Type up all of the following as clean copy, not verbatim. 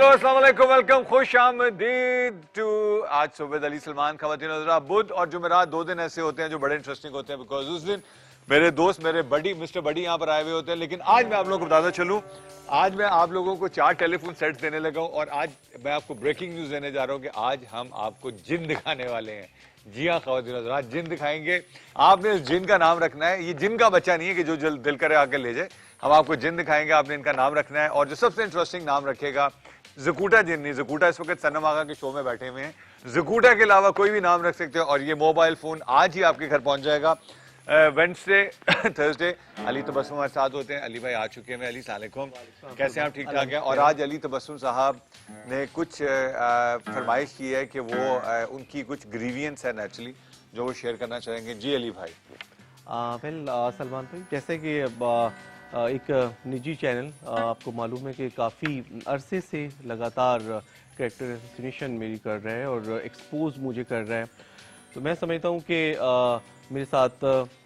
Hello अस्सलाम वालेकुम, welcome, खुश आमदीद टू आज सुबह अली सलमान। ख़वातीन हज़रात, बुध और जुमेरात 2 दिन ऐसे होते हैं जो बड़े इंटरेस्टिंग होते हैं, बिकॉज उस दिन मेरे दोस्त मेरे बड़ी मिस्टर बड़ी यहाँ पर आए हुए होते हैं। लेकिन आज मैं आप लोगों को बताता चलूँ, आज मैं आप लोगों को 4 टेलीफोन सेट्स देने लगा हूँ और आज मैं आपको ब्रेकिंग न्यूज़ देने जा रहा हूँ कि आज हम आपको जिन दिखाने वाले हैं। जी हाँ ख़वातीन हज़रात, जिन दिखाएंगे। आपने इस जिन का नाम रखना है, ये जिन का बच्चा नहीं है कि जो दिल करे आके ले जाए। हम आपको जिन दिखाएंगे, आपने इनका नाम रखना है और जो सबसे इंटरेस्टिंग नाम रखेगा, ज़कूटा जिन नहीं, ज़कूटा इस वक्त सनम आगा के शो में बैठे हुए हैं। ज़कूटा के अलावा कोई भी नाम रख सकते हो और ये मोबाइल फ़ोन आज ही आपके घर पहुंच जाएगा। वेडनेसडे थर्सडे अली तबस्सुम हमारे साथ होते हैं। अली भाई आ चुके हैं। अली सलाम, कैसे हैं आप? ठीक ठाक हैं। और आज अली तबस्सुम साहब ने कुछ फरमाइश की है कि वो उनकी कुछ ग्रीवियंस है नेचुरली जो वो शेयर करना चाहेंगे। जी अली भाई। सलमान भाई, जैसे कि एक निजी चैनल आपको मालूम है कि काफ़ी अरसे से लगातार कैरेक्टर असैसिनेशन मेरी कर रहा है और एक्सपोज मुझे कर रहा है। तो मैं समझता हूँ कि मेरे साथ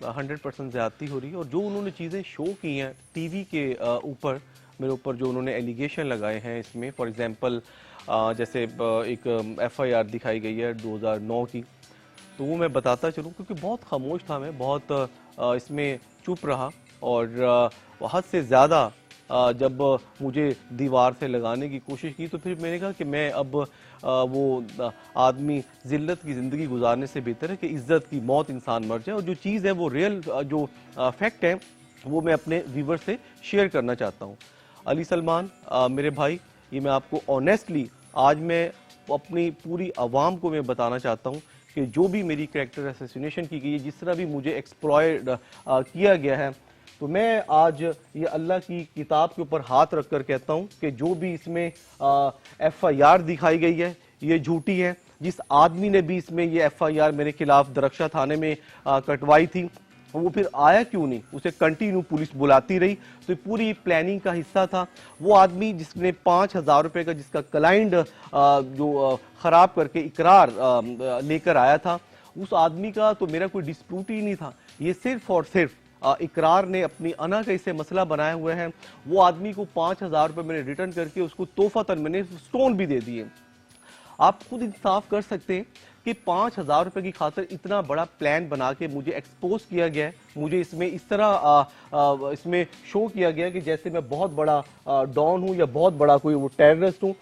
100% ज़्यादती हो रही है और जो उन्होंने चीज़ें शो की हैं टीवी के ऊपर, मेरे ऊपर जो उन्होंने एलिगेशन लगाए हैं इसमें, फॉर एग्ज़ाम्पल जैसे एक FIR दिखाई गई है 2009 की, तो वो मैं बताता चलूँ क्योंकि बहुत खामोश था मैं, बहुत इसमें चुप रहा और हद से ज़्यादा जब मुझे दीवार से लगाने की कोशिश की तो फिर मैंने कहा कि मैं अब वो आदमी ज़िल्लत की ज़िंदगी गुजारने से बेहतर है कि इज़्ज़त की मौत इंसान मर जाए। और जो चीज़ है वो रियल जो फैक्ट है वो मैं अपने व्यूवर से शेयर करना चाहता हूँ। अली सलमान मेरे भाई, ये मैं आपको ऑनेस्टली आज मैं अपनी पूरी आवाम को मैं बताना चाहता हूँ कि जो भी मेरी कैरेक्टर असैसिनेशन की गई है, जिस तरह भी मुझे एक्सप्लॉयड किया गया है, तो मैं आज ये अल्लाह की किताब के ऊपर हाथ रखकर कहता हूँ कि जो भी इसमें FIR दिखाई गई है ये झूठी है। जिस आदमी ने भी इसमें ये FIR मेरे खिलाफ दरख्शा थाने में कटवाई थी, वो फिर आया क्यों नहीं? उसे कंटिन्यू पुलिस बुलाती रही, तो पूरी प्लानिंग का हिस्सा था। वो आदमी जिसने 5,000 रुपये का जिसका क्लाइंट जो ख़राब करके इकरार लेकर आया था, उस आदमी का तो मेरा कोई डिस्प्यूट ही नहीं था। ये सिर्फ और सिर्फ इकरार ने अपनी अना का इसे मसला बनाया हुआ है। वो आदमी को 5,000 रुपये मैंने रिटर्न करके उसको तोहफतन मैंने स्टोन भी दे दिए। आप खुद इंसाफ कर सकते हैं कि 5,000 रुपये की खातिर इतना बड़ा प्लान बना के मुझे एक्सपोज किया गया है। मुझे इसमें इस तरह इसमें शो किया गया कि जैसे मैं बहुत बड़ा डॉन हूँ या बहुत बड़ा कोई वो टेररिस्ट हूँ।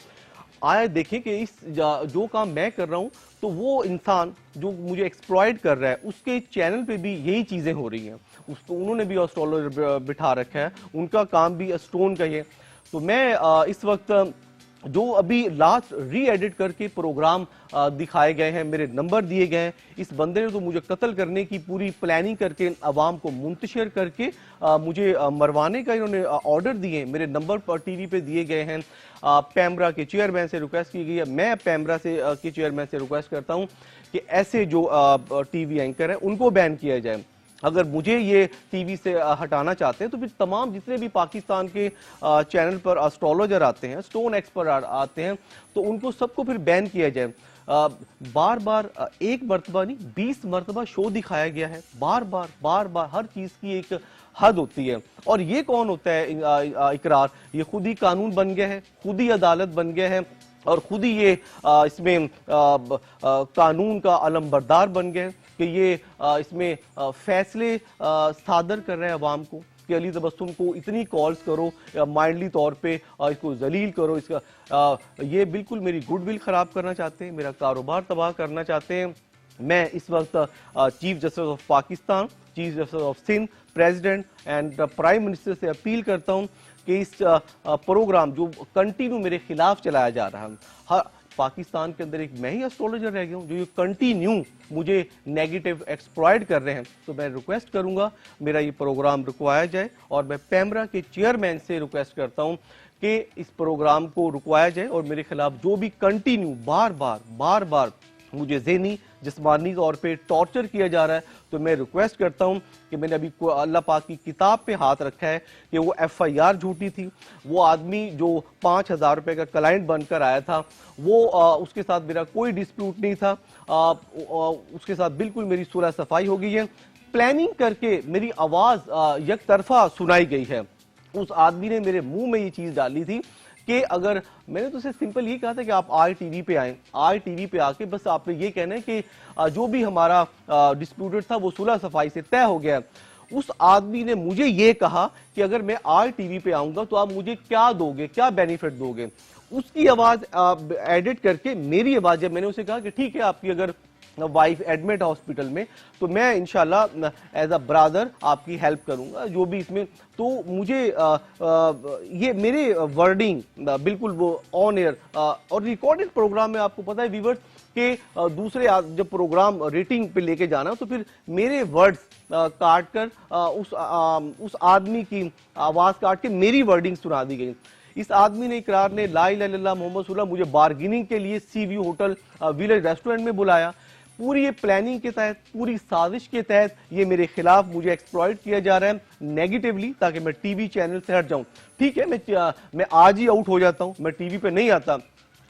आए देखें कि इस जो काम मैं कर रहा हूँ तो वो इंसान जो मुझे एक्सप्लॉइट कर रहा है उसके चैनल पे भी यही चीज़ें हो रही हैं। उसको उन्होंने भी एस्ट्रोलॉजर बिठा रखा है, उनका काम भी स्टोन का ही है। तो मैं इस वक्त जो अभी लास्ट री एडिट करके प्रोग्राम दिखाए गए हैं, मेरे नंबर दिए गए हैं, इस बंदे ने तो मुझे कत्ल करने की पूरी प्लानिंग करके आवाम को मुंतशिर करके मुझे मरवाने का इन्होंने ऑर्डर दिए। मेरे नंबर पर टीवी पे दिए गए हैं। पैमरा के चेयरमैन से रिक्वेस्ट की गई है, मैं पैमरा से के चेयरमैन से रिक्वेस्ट करता हूँ कि ऐसे जो टीवी एंकर हैं उनको बैन किया जाए। अगर मुझे ये टीवी से हटाना चाहते हैं तो फिर तमाम जितने भी पाकिस्तान के चैनल पर एस्ट्रोलॉजर आते हैं, स्टोन एक्सपर्ट आते हैं, तो उनको सबको फिर बैन किया जाए। बार बार एक मरतबा नहीं 20 मरतबा शो दिखाया गया है। बार बार हर चीज़ की एक हद होती है। और ये कौन होता है इकरार? ये खुद ही कानून बन गया है, खुद ही अदालत बन गया है और खुद ही ये इसमें कानून का अलमबरदार बन गया है कि ये इसमें फैसले सादर कर रहे हैं अवाम को कि अली तबस्सुम को इतनी कॉल्स करो, माइंडली तौर पे इसको जलील करो। इसका ये बिल्कुल मेरी गुडविल ख़राब करना चाहते हैं, मेरा कारोबार तबाह करना चाहते हैं। मैं इस वक्त chief justice of Pakistan, chief justice of Sindh, president and prime minister से अपील करता हूँ कि इस प्रोग्राम जो कंटिन्यू मेरे खिलाफ चलाया जा रहा है, हर पाकिस्तान के अंदर एक मैं ही एस्ट्रोलॉजर रह गया हूँ जो ये कंटिन्यू मुझे नेगेटिव एक्सप्लॉइट कर रहे हैं, तो मैं रिक्वेस्ट करूंगा मेरा ये प्रोग्राम रुकवाया जाए। और मैं पैमरा के चेयरमैन से रिक्वेस्ट करता हूँ कि इस प्रोग्राम को रुकवाया जाए और मेरे खिलाफ जो भी कंटिन्यू बार बार मुझे ज़हनी जिस्मानी तौर पे टॉर्चर किया जा रहा है, तो मैं रिक्वेस्ट करता हूं कि मैंने अभी अल्लाह पाक की किताब पे हाथ रखा है कि वो FIR झूठी थी। वो आदमी जो 5,000 रुपये का क्लाइंट बनकर आया था, वो उसके साथ मेरा कोई डिस्प्यूट नहीं था। उसके साथ बिल्कुल मेरी सुलह सफाई हो गई है। प्लानिंग करके मेरी आवाज़ एक तरफा सुनाई गई है। उस आदमी ने मेरे मुंह में ये चीज़ डाली थी कि अगर मैंने तो उसे सिंपल ये कहा था कि आप ITV पे आएं, ITV पे आके बस आपने ये कहना है कि जो भी हमारा डिस्प्यूटेड था वो सुलह सफाई से तय हो गया। उस आदमी ने मुझे ये कहा कि अगर मैं ITV पे आऊंगा तो आप मुझे क्या दोगे, क्या बेनिफिट दोगे। उसकी आवाज एडिट करके मेरी आवाज, जब मैंने उसे कहा कि ठीक है आपकी अगर वाइफ एडमिट हॉस्पिटल में तो मैं इंशाल्लाह एज अ ब्रदर आपकी हेल्प करूंगा जो भी इसमें, तो मुझे ये मेरे वर्डिंग बिल्कुल वो ऑन एयर और रिकॉर्डेड प्रोग्राम में आपको पता है व्यूअर्स कि दूसरे जब प्रोग्राम रेटिंग पे लेके जाना तो फिर मेरे वर्ड्स काट कर उस आदमी की आवाज काट के मेरी वर्डिंग सुना दी गई। इस आदमी ने, इकरार ने, ला इलाहा इल्लल्लाह मोहम्मद रसूलुल्लाह, मुझे बार्गेनिंग के लिए सीव्यू होटल विलेज रेस्टोरेंट में बुलाया। पूरी ये प्लानिंग के तहत, पूरी साजिश के तहत ये मेरे खिलाफ मुझे एक्सप्लॉइट किया जा रहा है नेगेटिवली, ताकि मैं टीवी चैनल से हट जाऊं। ठीक है, मैं आज ही आउट हो जाता हूं, मैं टीवी पे नहीं आता,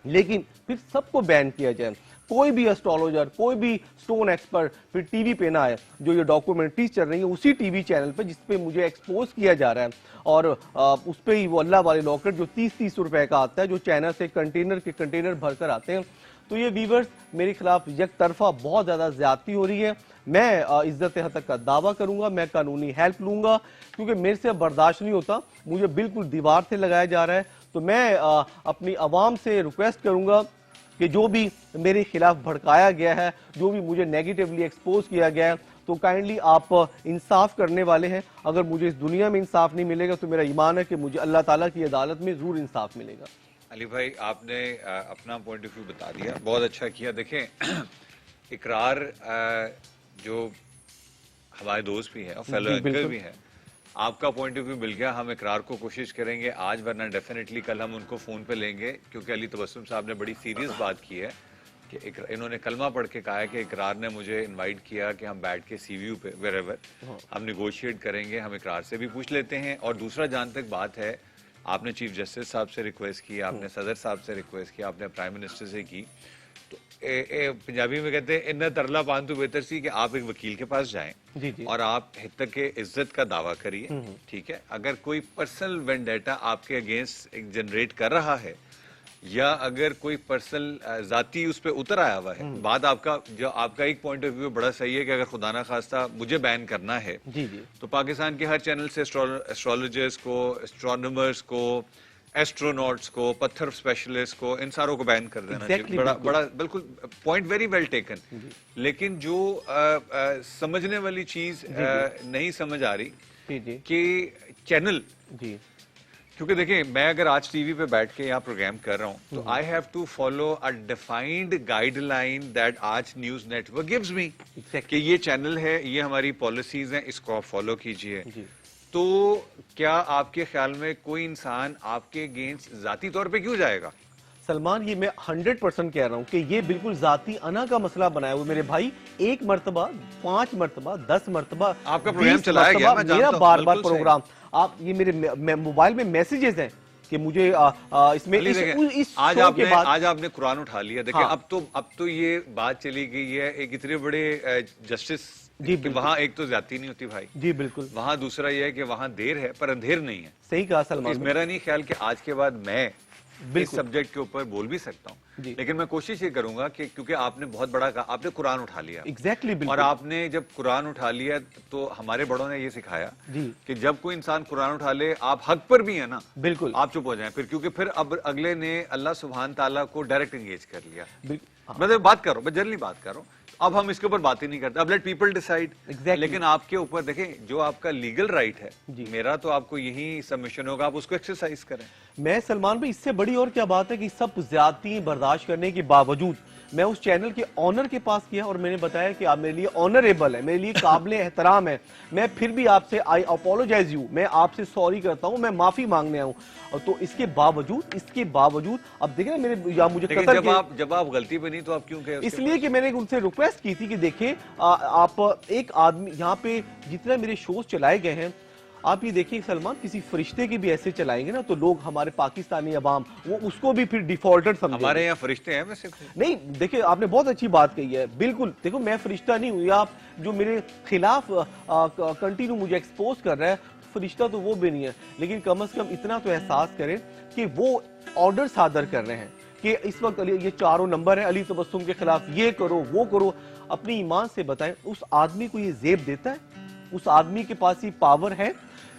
लेकिन फिर सबको बैन किया जाए। कोई भी एस्ट्रोलॉजर, कोई भी स्टोन एक्सपर्ट फिर टीवी पे ना आए। जो ये डॉक्यूमेंट्रीज चल रही है उसी टीवी चैनल पे जिसपे मुझे एक्सपोज किया जा रहा है, और उस पे ही वो अल्लाह वाले लॉकेट जो 30-30 रुपए का आता है, जो चाइना से कंटेनर के कंटेनर भरकर आते हैं। तो ये व्यूअर्स मेरे खिलाफ एक तरफा बहुत ज्यादा ज्यादती हो रही है। मैं इज्जत हतक का दावा करूंगा, मैं कानूनी हेल्प लूंगा, क्योंकि मेरे से बर्दाश्त नहीं होता, मुझे बिल्कुल दीवार से लगाया जा रहा है। तो मैं अपनी आवाम से रिक्वेस्ट करूंगा कि जो भी मेरे खिलाफ भड़काया गया है, जो भी मुझे नेगेटिवली एक्सपोज किया गया है, तो काइंडली आप इंसाफ करने वाले हैं। अगर मुझे इस दुनिया में इंसाफ नहीं मिलेगा तो मेरा ईमान है कि मुझे अल्लाह ताला की अदालत में जरूर इंसाफ मिलेगा। अली भाई, आपने अपना पॉइंट ऑफ व्यू बता दिया, बहुत अच्छा किया। देखें, इकरार जो हमारे दोस्त भी है और फेलो एंकर भी है, आपका पॉइंट ऑफ व्यू मिल गया। हम इकरार को कोशिश करेंगे आज, वरना डेफिनेटली कल हम उनको फोन पे लेंगे, क्योंकि अली तबस्सुम साहब ने बड़ी सीरियस बात की है कि इन्होंने कलमा पढ़ के कहा है कि इकरार ने मुझे इनवाइट किया कि हम बैठ के सीव्यू पे वेरेवर हम निगोशिएट करेंगे। हम इकरार से भी पूछ लेते हैं। और दूसरा, जहां तक बात है, आपने चीफ जस्टिस साहब से रिक्वेस्ट की, आपने सदर साहब से रिक्वेस्ट की, आपने प्राइम मिनिस्टर से की, तो पंजाबी में कहते हैं इन्ना तरला पान तो बेहतर सी कि आप एक वकील के पास जाएं जी। और आप हित के इज्जत का दावा करिए। ठीक है, अगर कोई पर्सनल वेंडेटा आपके अगेंस्ट जनरेट कर रहा है, या अगर कोई पर्सनल जाती उस पर उतर आया हुआ है, बात आपका जो आपका एक पॉइंट ऑफ व्यू बड़ा सही है कि अगर खुदा ना खास्ता मुझे बैन करना है जी। तो पाकिस्तान के हर चैनल से एस्ट्रोलॉजर्स को, एस्ट्रोनॉमर्स को, एस्ट्रोनॉट्स को, पत्थर स्पेशलिस्ट को, इन सारों को बैन कर देना चाहिए। बड़ा बिल्कुल पॉइंट वेरी वेल टेकन। लेकिन जो समझने वाली चीज नहीं समझ आ रही कि चैनल जी, क्योंकि देखिए, मैं अगर आज टीवी पे बैठ के यहाँ प्रोग्राम कर रहा हूँ तो I have to follow a defined guideline that Aaj news network gives me, कि ये चैनल है, ये हमारी पॉलिसीज हैं, इसको आप फॉलो कीजिए। तो क्या आपके ख्याल में कोई इंसान आपके अगेंस्ट जाती तौर पे क्यों जाएगा? सलमान, ये मैं 100% कह रहा हूँ कि ये बिल्कुल जाती अना का मसला बनाया हुआ। मेरे भाई, 1 मरतबा, 5 मरतबा, 10 मरतबा आपका प्रोग्राम चलाया गया, मैं मेरा बार-बार प्रोग्राम, आप ये मेरे मोबाइल में मैसेजेस हैं कि मुझे इसमें इस आज आपने कुरान उठा लिया। देखिए, अब तो ये बात चली गई है एक इतने बड़े जस्टिस जी, वहाँ एक तो ज्यादती नहीं होती भाई जी, बिल्कुल। वहाँ दूसरा ये है कि वहाँ देर है पर अंधेर नहीं है। सही कहा सलमान। मेरा नहीं ख्याल कि आज के बाद मैं इस सब्जेक्ट के ऊपर बोल भी सकता हूँ, लेकिन मैं कोशिश ये करूंगा कि क्योंकि आपने बहुत बड़ा कहा, आपने कुरान उठा लिया एग्जैक्टली और आपने जब कुरान उठा लिया तो हमारे बड़ों ने ये सिखाया कि जब कोई इंसान कुरान उठा ले, आप हक पर भी है ना, बिल्कुल आप चुप हो जाएं फिर, क्योंकि फिर अब अगले ने अल्लाह सुभान ताला को डायरेक्ट एंगेज कर लिया। मैं बात कर रहा हूँ, मैं जनरली बात कर रहा हूँ, अब हम इसके ऊपर बात ही नहीं करते, अब लेट पीपल डिसाइड। लेकिन आपके ऊपर देखें, जो आपका लीगल राइट है, मेरा तो आपको यही सबमिशन होगा, आप उसको एक्सरसाइज करें। मैं सलमान भाई, इससे बड़ी और क्या बात है कि सब ज्यादती बर्दाश्त करने के बावजूद मैं उस चैनल के ऑनर के पास किया और मैंने बताया कि आप मेरे लिए ऑनरेबल है, मेरे लिए काबिल एहतराम है, मैं फिर भी आपसे आई अपोलोजाइज यू, मैं आपसे सॉरी करता हूं, मैं माफी मांगने आऊं। तो इसके बावजूद अब देखिए ना, मेरे या मुझे जब आप गलती पे नहीं तो आप क्यों कहे? इसलिए कि मैंने उनसे रिक्वेस्ट की थी कि देखिए, आप एक आदमी, यहाँ पे जितने मेरे शोज चलाए गए हैं, आप ये देखिए सलमान, किसी फरिश्ते के भी ऐसे चलाएंगे ना तो लोग, हमारे पाकिस्तानी अवाम, वो उसको भी फिर डिफॉल्टर समझेंगे। हमारे यहाँ फरिश्ते हैं वैसे नहीं, देखिए आपने बहुत अच्छी बात कही है, बिल्कुल। देखो, मैं फरिश्ता नहीं हूँ, आप जो मेरे खिलाफ कंटिन्यू मुझे एक्सपोज कर रहा है, फरिश्ता तो वो भी नहीं है, लेकिन कम से कम इतना तो एहसास करें कि वो ऑर्डर सादर कर रहे हैं कि इस वक्त ये चारों नंबर है अली तबस्सुम के खिलाफ, ये करो वो करो। अपनी ईमान से बताएं, उस आदमी को ये जेब देता है? उस आदमी के पास ये पावर है?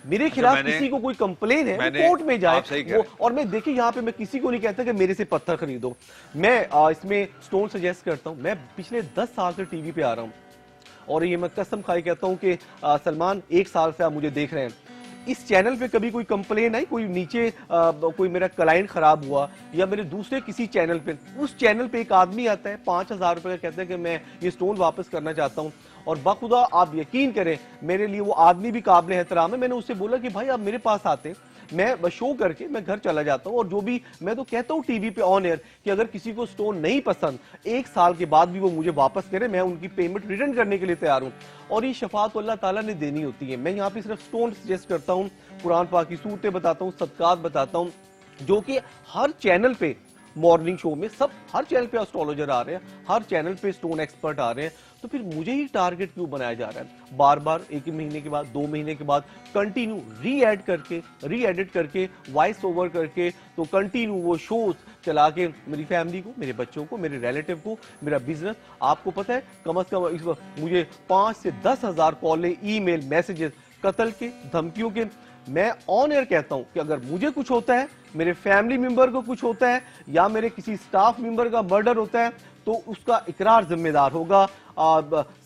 मेरे खिलाफ किसी को कोई कंप्लेन है, वो कोर्ट में जाए वो। और मैं देखिए यहाँ पे मैं किसी को नहीं कहता कि मेरे से पत्थर खरीदो। मैं इसमें स्टोन सजेस्ट करता हूँ। मैं पिछले 10 साल से टीवी पे आ रहा हूँ और ये मैं कसम खाई कहता हूँ कि सलमान 1 साल से आप मुझे देख रहे हैं, इस चैनल पे कभी कोई कंप्लेन आई, कोई नीचे कोई मेरा क्लाइंट खराब हुआ या मेरे दूसरे किसी चैनल पे, उस चैनल पे एक आदमी आता है 5000 रुपए का, कहता है कि मैं ये स्टोन वापस करना चाहता हूँ, और बाखुदा आप यकीन करें मेरे लिए वो आदमी भी काबिल एहतराम है। मैंने उससे बोला कि भाई आप मेरे पास आते, मैं शो करके मैं घर चला जाता हूँ, और जो भी मैं तो कहता हूँ टीवी पे ऑन एयर कि अगर किसी को स्टोन नहीं पसंद 1 साल के बाद भी वो मुझे वापस करे, मैं उनकी पेमेंट रिटर्न करने के लिए तैयार हूँ। और ये शफात तो अल्लाह ताला ने देनी होती है। मैं यहाँ पे सिर्फ स्टोन सजेस्ट करता हूँ, कुरान पाक की सूरतें बताता हूँ, सदकात बताता हूँ, जो कि हर चैनल पे मॉर्निंग शो में सब हर चैनल पे एस्ट्रोलॉजर आ रहे हैं, हर चैनल पे स्टोन एक्सपर्ट आ रहे हैं। तो फिर मुझे ही टारगेट क्यों बनाया जा रहा है? बार बार 1 महीने के बाद 2 महीने के बाद कंटिन्यू री एडिट करके वॉइस ओवर करके, तो कंटिन्यू वो शोज चला के मेरी फैमिली को, मेरे बच्चों को, मेरे रिलेटिव को, मेरा बिजनेस, आपको पता है कम से कम इस वक्त मुझे 5 से 10 हजार कॉलें, ईमेल, मैसेजेस, कत्ल के, धमकियों के। मैं ऑन एयर कहता हूं कि अगर मुझे कुछ होता है, मेरे फैमिली मेंबर को कुछ होता है, या मेरे किसी स्टाफ मेंबर का मर्डर होता है, तो उसका इकरार जिम्मेदार होगा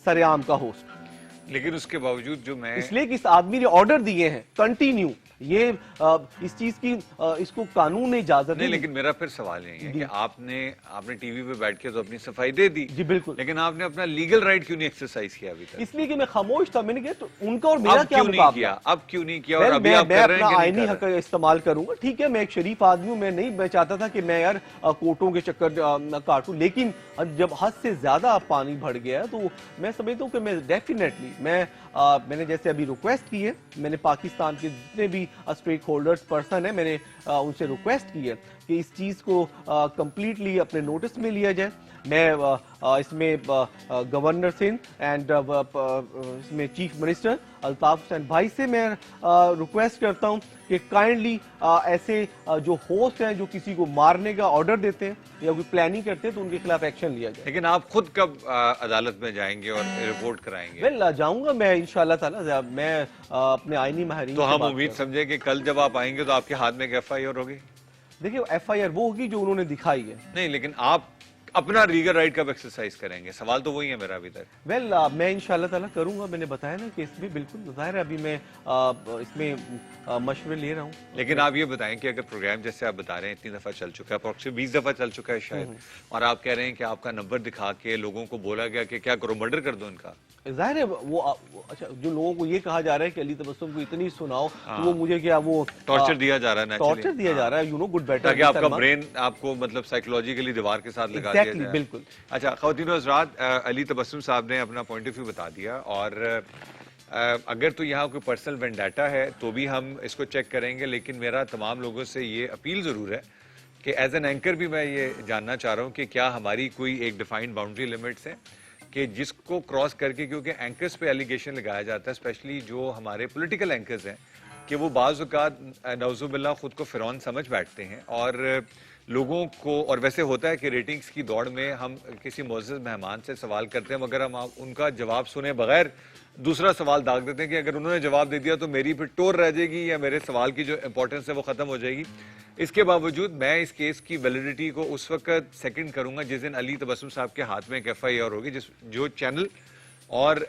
सरेआम का होस्ट। लेकिन उसके बावजूद जो मैं, इसलिए कि इस आदमी ने ऑर्डर दिए हैं कंटिन्यू, ये इस चीज की इसको कानून ने इजाजत नहीं। लेकिन मेरा फिर सवाल यही है कि आपने टीवी पे बैठ के तो अपनी सफाई दे दी जी, बिल्कुल, लेकिन आपने अपना लीगल राइट क्यों नहीं एक्सरसाइज किया अभी तक? इसलिए कि मैं खामोश था। मैंने कहा तो उनका और मेरा क्या मुकाबला? अब क्यों नहीं किया? और अभी आप कर रहे हैं कि आईनी हक इस्तेमाल करूंगा। ठीक है, मैं एक शरीफ आदमी हूं, मैं चाहता था कि मैं यार कोर्टों के चक्कर काटूं, लेकिन जब हद से ज्यादा पानी बढ़ गया तो मैं समझता हूं कि मैं डेफिनेटली मैंने जैसे अभी रिक्वेस्ट की है, मैंने पाकिस्तान के जितने भी स्टेक होल्डर्स पर्सन है, मैंने उनसे रिक्वेस्ट की है कि इस चीज को कंप्लीटली अपने नोटिस में लिया जाए। मैं इसमें गवर्नर सिंध एंड इसमें चीफ मिनिस्टर अल्ताफ हुसैन भाई से मैं रिक्वेस्ट करता हूं कि काइंडली ऐसे जो होस्ट हैं जो किसी को मारने का ऑर्डर देते हैं या कोई प्लानिंग करते हैं तो उनके खिलाफ एक्शन लिया जाए। लेकिन आप खुद कब अदालत में जाएंगे और रिपोर्ट कराएंगे? वेल जाऊंगा मैं इंशाल्लाह ताला, मैं अपने आईनी माहिरीन तो हम उम्मीद समझे कि कल जब आप आएंगे तो आपके हाथ में एक FIR होगी? देखिए FIR वो होगी जो उन्होंने दिखाई है। नहीं, लेकिन आप अपना लीगल राइट कब एक्सरसाइज करेंगे? सवाल तो वही है मेरा अभी तक। वेल मैं इंशाल्लाह ताला करूंगा। मैंने बताया ना कि इसमें बिल्कुल जाहिर है, अभी मैं इसमें मशवरे ले रहा हूँ। लेकिन आप ये बताएं कि अगर प्रोग्राम जैसे आप बता रहे हैं इतनी दफा चल चुका है, अप्रोक्सीमेटली 20 दफा चल चुका है शायद, और आप कह रहे हैं कि आपका नंबर दिखा के लोगों को बोला गया कि क्या करो, मर्डर कर दो इनका, जाहिर है वो अच्छा, जो लोगों को ये कहा जा रहा है कि अली तबस्सुम को इतनी सुनाओ, तो वो मुझे क्या वो टॉर्चर दिया जा रहा है, टॉर्चर दिया जा रहा है, यू नो गुड बेटर, ताकि आपका ब्रेन आपको मतलब साइकोलॉजिकली दीवार के साथ लगा दिया जाए। बिल्कुल। अच्छा ख़वातीन हज़रात, अली तबस्सुम साहब ने अपना पॉइंट ऑफ व्यू बता दिया, और अगर तो यहाँ कोई पर्सनल वेंडाटा है तो भी हम इसको चेक करेंगे, लेकिन मेरा तमाम लोगों से ये अपील ज़रूर है कि एज एन एंकर भी मैं ये जानना चाह रहा हूँ कि क्या हमारी कोई एक डिफाइंड बाउंड्री लिमिट्स हैं कि जिसको क्रॉस करके, क्योंकि एंकर्स पे एलिगेशन लगाया जाता है, स्पेशली जो हमारे पॉलिटिकल एंकर्स हैं, कि वो बाज़ औक़ात नौज़ुबिल्लाह खुद को फ़िरौन समझ बैठते हैं और लोगों को, और वैसे होता है कि रेटिंग्स की दौड़ में हम किसी मुअज़्ज़ज़ मेहमान से सवाल करते हैं, मगर हम उनका जवाब सुने बगैर दूसरा सवाल दाग देते हैं कि अगर उन्होंने जवाब दे दिया तो मेरी फिर टोर रह जाएगी या मेरे सवाल की जो इंपॉर्टेंस है वो ख़त्म हो जाएगी। इसके बावजूद मैं इस केस की वैलिडिटी को उस वक्त सेकंड करूंगा जिस दिन अली तबस्सुम साहब के हाथ में एक FIR होगी, जो चैनल और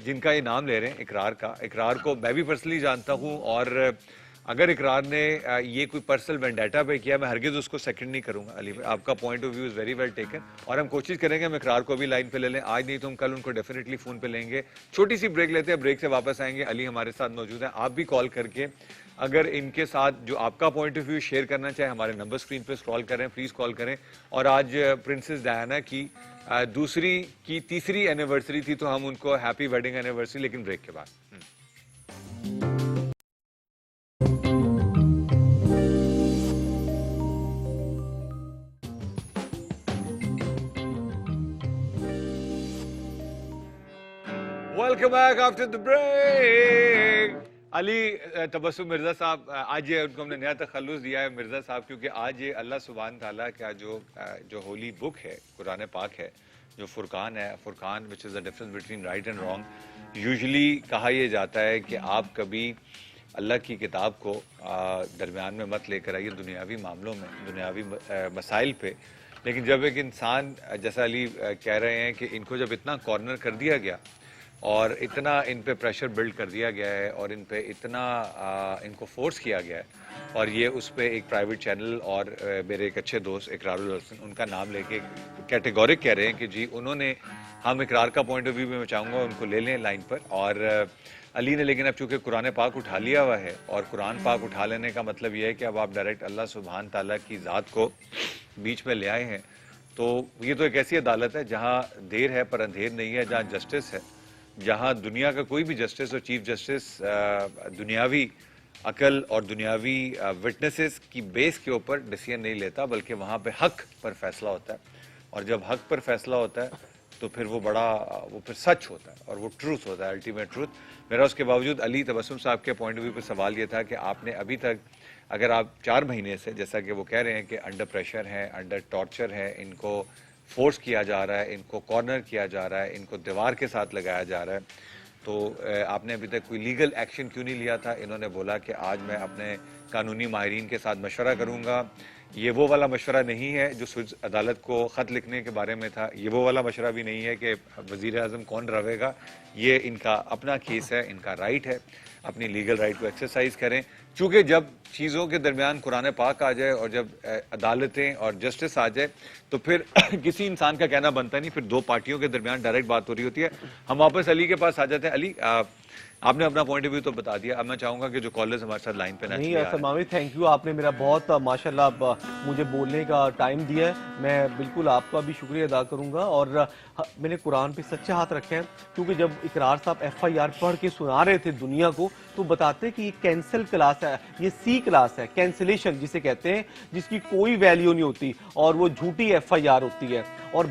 जिनका ये नाम ले रहे हैं इकरार का, इकरार को मैं भी पर्सनली जानता हूँ, और अगर इकरार ने ये कोई पर्सनल वेंडाटा पे किया, मैं हरगिज़ उसको सेकंड नहीं करूंगा। अली भाई, आपका point of view is very well taken, और हम कोशिश करेंगे हम इकरार को भी लाइन पे ले लें, आज नहीं तो हम कल उनको डेफिनेटली फ़ोन पे लेंगे। छोटी सी ब्रेक लेते हैं, ब्रेक से वापस आएंगे, अली हमारे साथ मौजूद है। आप भी कॉल करके अगर इनके साथ जो आपका पॉइंट ऑफ व्यू शेयर करना चाहे, हमारे नंबर स्क्रीन पे स्क्रॉल करें, प्लीज़ कॉल करें। और आज प्रिंसेस डायना की दूसरी की तीसरी एनिवर्सरी थी, तो हम उनको हैप्पी वेडिंग एनिवर्सरी, लेकिन ब्रेक के बाद। Welcome back after the break. Ali Tabassum Mirza साहब, आज ये उनको हमने नया तखल्लुस दिया है मिर्जा साहब, क्योंकि आज ये अल्लाह सुब्हान ताला का जो होली बुक है, कुरान पाक है, जो फुरकान है, Furqan which is the difference between right and wrong. Usually कहा यह जाता है कि आप कभी अल्लाह की किताब को दरमियान में मत लेकर आइए दुनियावी मामलों में, दुनियावी मसाइल पे। लेकिन जब एक इंसान, जैसा अली कह रहे हैं कि इनको जब इतना कॉर्नर कर दिया गया और इतना इन पे प्रेशर बिल्ड कर दिया गया है और इन पे इतना इनको फोर्स किया गया है, और ये उस पर एक प्राइवेट चैनल और मेरे एक अच्छे दोस्त इकरारुल हसन उनका नाम लेके कैटेगोरिक कह रहे हैं कि जी उन्होंने, हम इकरार का पॉइंट ऑफ व्यू मैं चाहूँगा उनको ले लें लाइन पर। और अली ने लेकिन अब चूँकि कुरान पाक उठा लिया हुआ है, और कुरान पाक उठा लेने का मतलब यह है कि अब आप डायरेक्ट अल्लाह सुब्हान ताला की ज़ात को बीच में ले आए हैं। तो ये तो एक ऐसी अदालत है जहाँ देर है पर अंधेर नहीं है, जहाँ जस्टिस है, जहाँ दुनिया का कोई भी जस्टिस और चीफ जस्टिस दुनियावी अकल और दुनियावी विटनेसेस की बेस के ऊपर डिसीजन नहीं लेता, बल्कि वहाँ पे हक पर फैसला होता है। और जब हक पर फैसला होता है तो फिर वो फिर सच होता है और वो ट्रूथ होता है, अल्टीमेट ट्रूथ। मेरा उसके बावजूद अली तबस्सुम साहब के पॉइंट ऑफ व्यू पर सवाल ये था कि आपने अभी तक, अगर आप 4 महीने से, जैसा कि वो कह रहे हैं कि अंडर प्रेशर हैं, अंडर टॉर्चर है, इनको फोर्स किया जा रहा है, इनको कॉर्नर किया जा रहा है, इनको दीवार के साथ लगाया जा रहा है, तो आपने अभी तक कोई लीगल एक्शन क्यों नहीं लिया था? इन्होंने बोला कि आज मैं अपने कानूनी माहिरीन के साथ मशवरा करूंगा। ये वो वाला मशवरा नहीं है जो अदालत को ख़त लिखने के बारे में था, ये वो वाला मशवरा भी नहीं है कि वज़ीर आज़म कौन रहेगा। ये इनका अपना केस है, इनका राइट है, अपनी लीगल राइट को एक्सरसाइज करें। चूँकि जब चीज़ों के दरमियान कुरान पाक आ जाए और जब अदालतें और जस्टिस आ जाए तो फिर किसी इंसान का कहना बनता नहीं, फिर 2 पार्टियों के दरमियान डायरेक्ट बात हो रही होती है। हम वापस अली के पास आ जाते हैं। अली, आपने अपना पॉइंट ऑफ व्यू तो बता दिया, अब मैं चाहूंगा कि जो कॉलर्स हमारे साथ लाइन पे नहीं सलमान, थैंक यू, आपने मेरा बहुत माशाल्लाह मुझे बोलने का टाइम दिया है। मैं बिल्कुल आपका भी शुक्रिया अदा करूंगा। और मैंने कुरान पे सच्चे हाथ रखे हैं, क्योंकि जब इकरार साहब FIR पढ़ के सुना रहे थे दुनिया को, तो बताते कि ये कैंसिल क्लास है, ये C क्लास है, कैंसिलेशन जिसे कहते हैं, जिसकी कोई वैल्यू नहीं होती और वो झूठी FIR होती है। और